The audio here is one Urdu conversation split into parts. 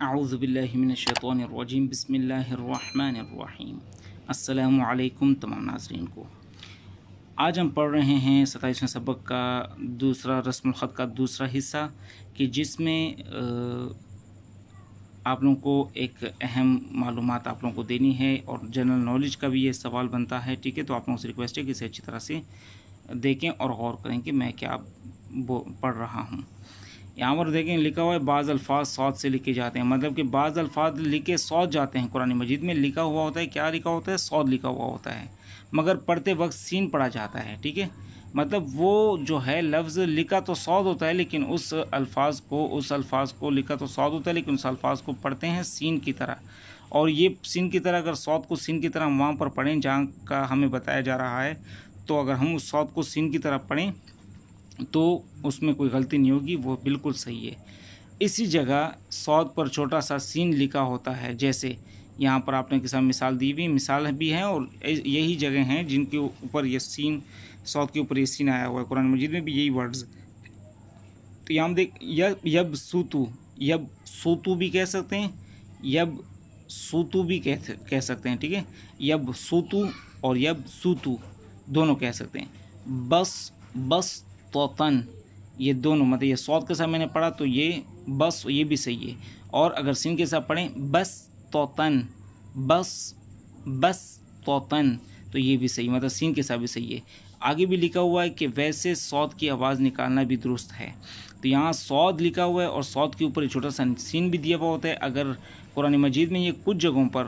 اعوذ باللہ من الشیطان الرجیم، بسم اللہ الرحمن الرحیم۔ السلام علیکم تمام ناظرین کو۔ آج ہم پڑھ رہے ہیں 27ویں سبق کا دوسرا رسم الخط کا دوسرا حصہ، کہ جس میں آپ لوگوں کو ایک اہم معلومات آپ لوگوں کو دینی ہے، اور جنرل نالج کا بھی یہ سوال بنتا ہے، ٹھیک ہے؟ تو آپ لوگوں سے ریکویسٹ ہے کہ اسے اچھی طرح سے دیکھیں اور غور کریں کہ میں کیا پڑھ رہا ہوں۔ یہاں پر دیکھیں لکھا ہوا ہے بعض الفاظ صاد سے لکھے جاتے ہیں، مطلب کہ بعض الفاظ لکھے صاد جاتے ہیں۔ قرآن مجید میں لکھا ہوا ہوتا ہے، کیا لکھا ہوتا ہے؟ صاد لکھا ہوا ہوتا ہے، مگر پڑھتے وقت سین پڑھا جاتا ہے، ٹھیک ہے؟ مطلب وہ جو ہے لفظ لکھا تو صاد ہوتا ہے، لیکن اس الفاظ کو لکھا تو صاد ہوتا ہے، لیکن اس الفاظ کو پڑھتے ہیں سین کی طرح۔ اور یہ سین کی طرح، اگر صاد کو سین کی طرح وہاں پر پڑھیں جہاں کا ہمیں بتایا جا رہا ہے، تو اگر ہم اس صاد کو سین کی طرح پڑھیں تو اس میں کوئی غلطی نہیں ہوگی، وہ بالکل صحیح ہے۔ اسی جگہ صاد پر چھوٹا سا سین لکھا ہوتا ہے، جیسے یہاں پر آپ نے کے ساتھ مثال دی ہوئی، مثال بھی ہیں، اور یہی جگہ ہیں جن کے اوپر یہ سین، صاد کے اوپر یہ سین آیا ہوا ہے۔ قرآن مجید میں بھی یہی ورڈز، تو یہاں ہم دیکھ یب سوتو بھی کہہ سکتے ہیں، یب سوتو بھی کہہ سکتے ہیں، ٹھیک ہے؟ یب سوتو اور یب سوتو دونوں کہہ سکتے ہیں۔ بس توتن، یہ دونوں، مطلب یہ صاد کے ساتھ میں نے پڑھا تو یہ بس، یہ بھی صحیح ہے۔ اور اگر سین کے ساتھ پڑھیں بس توتن، بس توتن، تو یہ بھی صحیح، مطلب سین کے ساتھ بھی صحیح ہے۔ آگے بھی لکھا ہوا ہے کہ ویسے صاد کی آواز نکالنا بھی درست ہے، تو یہاں صاد لکھا ہوا ہے اور صاد کے اوپر ایک چھوٹا سا سین بھی دیا ہوا ہوتا ہے۔ اگر قرآن مجید میں یہ کچھ جگہوں پر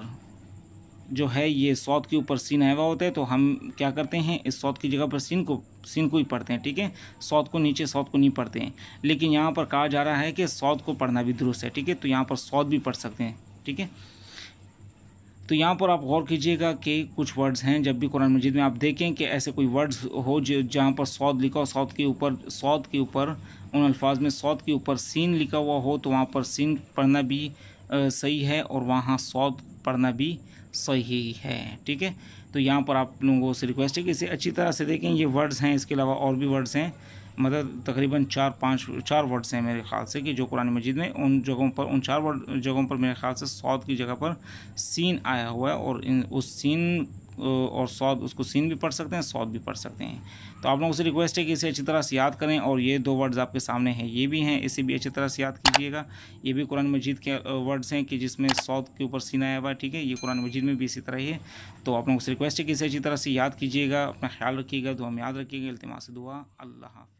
جو ہے یہ صاد کے اوپر سین آیا ہوا ہوتا ہے، تو ہم کیا کرتے ہیں، اس صاد کی جگہ پر سین کو ہی پڑھتے ہیں، ٹھیک ہے؟ صاد کو نیچے، صاد کو نہیں پڑھتے ہیں۔ لیکن یہاں پر کہا جا رہا ہے کہ صاد کو پڑھنا بھی درست ہے، ٹھیک ہے؟ تو یہاں پر صاد بھی پڑھ سکتے ہیں، ٹھیک ہے؟ تو یہاں پر آپ غور کیجئے گا کہ کچھ ورڈز ہیں، جب بھی قرآن مجید میں آپ دیکھیں کہ ایسے کوئی ورڈز ہو جہاں پر صاد لکھا ہو، صاد کے اوپر ان الفاظ میں صاد کے اوپر سین لکھا ہوا ہو، تو وہاں پر سین پڑھنا بھی صحیح ہے، اور وہاں صاد پڑھنا بھی صحیح ہے، ٹھیک ہے؟ تو یہاں پر آپ لوگوں سے ریکویسٹ ہے کہ اسے اچھی طرح سے دیکھیں۔ یہ ورڈز ہیں، اس کے علاوہ اور بھی ورڈز ہیں، مطلب تقریباً چار ورڈز ہیں میرے خیال سے، کہ جو قرآن مجید میں ان چار جگہوں پر میرے خیال سے صاد کی جگہ پر سین آیا ہوا ہے، اور اس سین اور صاد، اس کو سین بھی پڑھ سکتے ہیں، صاد بھی پڑھ سکتے ہیں۔ تو آپ لوگوں سے ریکویسٹ ہے کہ اسے اچھی طرح سے یاد کریں، اور یہ دو ورڈز آپ کے سامنے ہیں، یہ بھی ہیں، اسے بھی اچھی طرح سے یاد کیجیے گا۔ یہ بھی قرآن مجید کے ورڈز ہیں کہ جس میں صاد کے اوپر سین آیا ہوا ہے، ٹھیک ہے؟ یہ قرآن مجید میں بھی اسی طرح ہی ہے۔ تو آپ لوگوں سے ریکویسٹ ہے کہ اسے اچھی طرح سے یاد کیجیے گا، اپنا خیال رکھیے گا، دعا میں یاد رکھیے گا، التماس دعا، اللہ حافظ۔